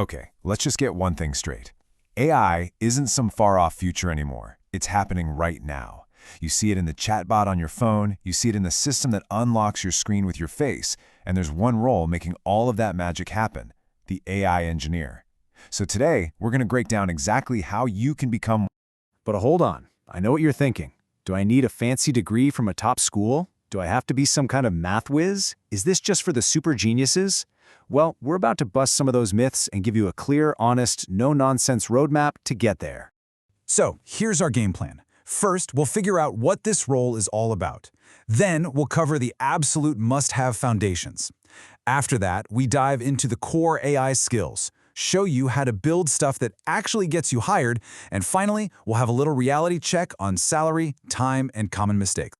Okay, let's just get one thing straight. AI isn't some far-off future anymore. It's happening right now. You see it in the chatbot on your phone, you see it in the system that unlocks your screen with your face, and there's one role making all of that magic happen: the AI engineer. So today, we're going to break down exactly how you can become. But hold on, I know what you're thinking. Do I need a fancy degree from a top school? Do I have to be some kind of math whiz? Is this just for the super geniuses? Well, we're about to bust some of those myths and give you a clear, honest, no-nonsense roadmap to get there. So, here's our game plan. First, we'll figure out what this role is all about. Then, we'll cover the absolute must-have foundations. After that, we dive into the core AI skills, show you how to build stuff that actually gets you hired, and finally, we'll have a little reality check on salary, time, and common mistakes.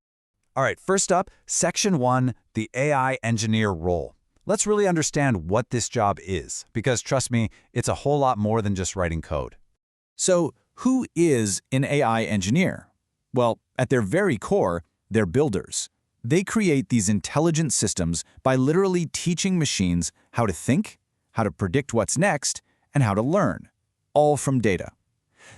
All right, first up, Section 1, the AI engineer role. Let's really understand what this job is, because trust me, it's a whole lot more than just writing code. So, who is an AI engineer? Well, at their very core, they're builders. They create these intelligent systems by literally teaching machines how to think, how to predict what's next, and how to learn, all from data.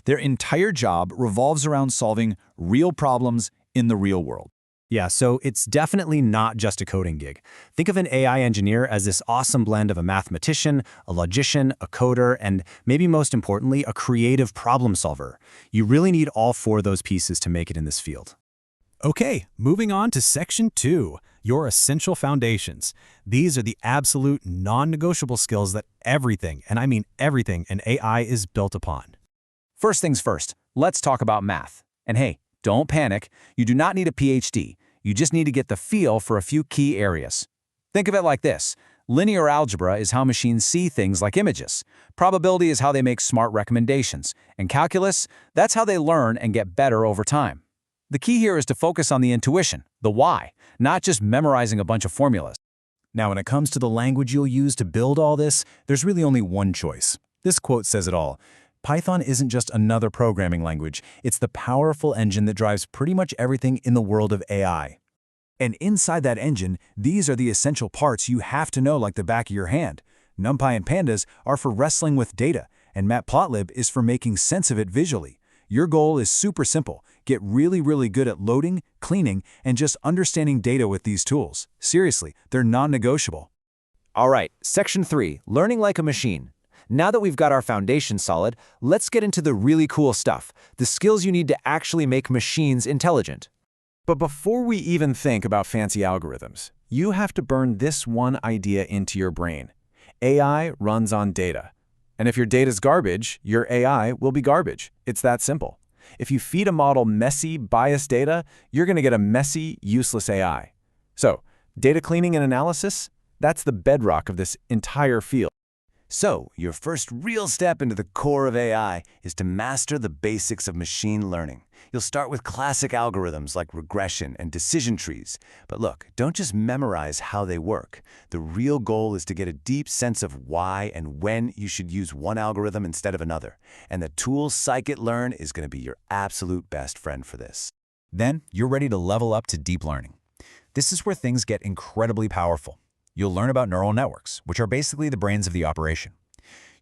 Their entire job revolves around solving real problems in the real world. Yeah, so it's definitely not just a coding gig. Think of an AI engineer as this awesome blend of a mathematician, a logician, a coder, and maybe most importantly, a creative problem solver. You really need all four of those pieces to make it in this field. Okay, moving on to Section 2, your essential foundations. These are the absolute non-negotiable skills that everything, and I mean everything, in AI is built upon. First things first, let's talk about math. And hey, don't panic. You do not need a PhD. You just need to get the feel for a few key areas. Think of it like this. Linear algebra is how machines see things like images. Probability is how they make smart recommendations. And calculus, that's how they learn and get better over time. The key here is to focus on the intuition, the why, not just memorizing a bunch of formulas. Now, when it comes to the language you'll use to build all this, there's really only one choice. This quote says it all. Python isn't just another programming language, it's the powerful engine that drives pretty much everything in the world of AI. And inside that engine, these are the essential parts you have to know like the back of your hand. NumPy and Pandas are for wrestling with data, and Matplotlib is for making sense of it visually. Your goal is super simple. Get really good at loading, cleaning, and just understanding data with these tools. Seriously, they're non-negotiable. All right, Section 3, learning like a machine. Now that we've got our foundation solid, let's get into the really cool stuff, the skills you need to actually make machines intelligent. But before we even think about fancy algorithms, you have to burn this one idea into your brain. AI runs on data. And if your data's garbage, your AI will be garbage. It's that simple. If you feed a model messy, biased data, you're going to get a messy, useless AI. So, data cleaning and analysis, that's the bedrock of this entire field. So, your first real step into the core of AI is to master the basics of machine learning. You'll start with classic algorithms like regression and decision trees. But look, don't just memorize how they work. The real goal is to get a deep sense of why and when you should use one algorithm instead of another. And the tool scikit-learn is going to be your absolute best friend for this. Then, you're ready to level up to deep learning. This is where things get incredibly powerful. You'll learn about neural networks, which are basically the brains of the operation.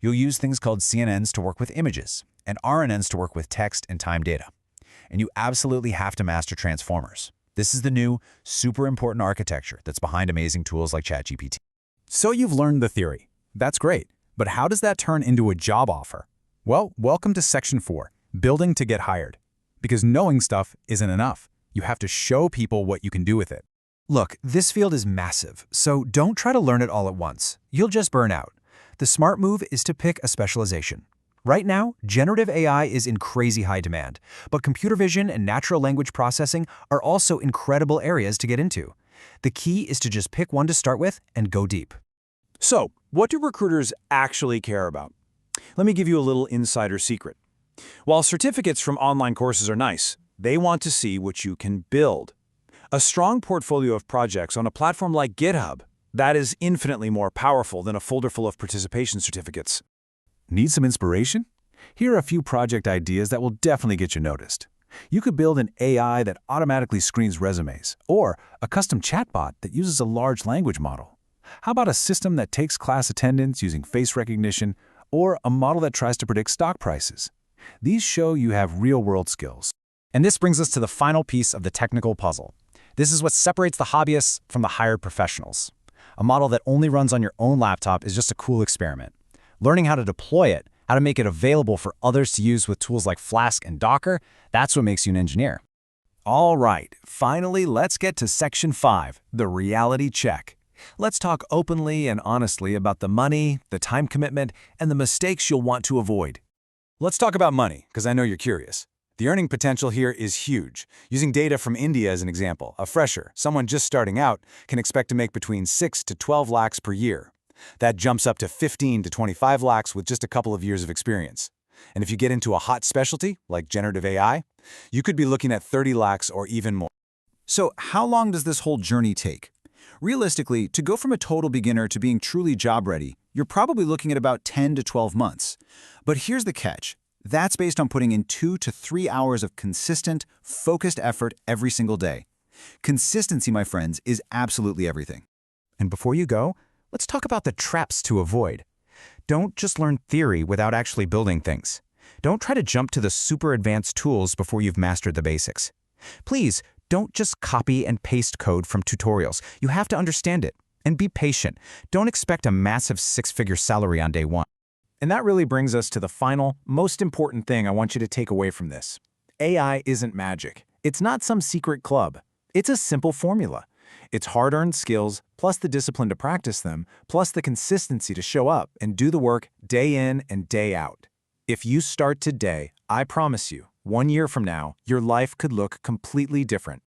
You'll use things called CNNs to work with images, and RNNs to work with text and time data. And you absolutely have to master transformers. This is the new, super important architecture that's behind amazing tools like ChatGPT. So you've learned the theory. That's great. But how does that turn into a job offer? Well, welcome to Section 4, building to get hired. Because knowing stuff isn't enough. You have to show people what you can do with it. Look, this field is massive, so don't try to learn it all at once. You'll just burn out. The smart move is to pick a specialization. Right now, generative AI is in crazy high demand, but computer vision and natural language processing are also incredible areas to get into. The key is to just pick one to start with and go deep. So, what do recruiters actually care about? Let me give you a little insider secret. While certificates from online courses are nice, they want to see what you can build. A strong portfolio of projects on a platform like GitHub, that is infinitely more powerful than a folder full of participation certificates. Need some inspiration? Here are a few project ideas that will definitely get you noticed. You could build an AI that automatically screens resumes, or a custom chatbot that uses a large language model. How about a system that takes class attendance using face recognition, or a model that tries to predict stock prices. These show you have real-world skills. And this brings us to the final piece of the technical puzzle. This is what separates the hobbyists from the hired professionals. A model that only runs on your own laptop is just a cool experiment. Learning how to deploy it, how to make it available for others to use with tools like Flask and Docker, that's what makes you an engineer. All right, finally, let's get to Section 5, the reality check. Let's talk openly and honestly about the money, the time commitment, and the mistakes you'll want to avoid. Let's talk about money, because I know you're curious. The earning potential here is huge. Using data from India as an example, a fresher, someone just starting out, can expect to make between 6 to 12 lakhs per year. That jumps up to 15 to 25 lakhs with just a couple of years of experience. And if you get into a hot specialty, like generative AI, you could be looking at 30 lakhs or even more. So how long does this whole journey take? Realistically, to go from a total beginner to being truly job-ready, you're probably looking at about 10 to 12 months. But here's the catch. That's based on putting in 2 to 3 hours of consistent, focused effort every single day. Consistency, my friends, is absolutely everything. And before you go, let's talk about the traps to avoid. Don't just learn theory without actually building things. Don't try to jump to the super advanced tools before you've mastered the basics. Please, don't just copy and paste code from tutorials. You have to understand it. And be patient. Don't expect a massive 6-figure salary on day one. And that really brings us to the final, most important thing I want you to take away from this. AI isn't magic. It's not some secret club. It's a simple formula. It's hard-earned skills, plus the discipline to practice them, plus the consistency to show up and do the work day in and day out. If you start today, I promise you, 1 year from now, your life could look completely different.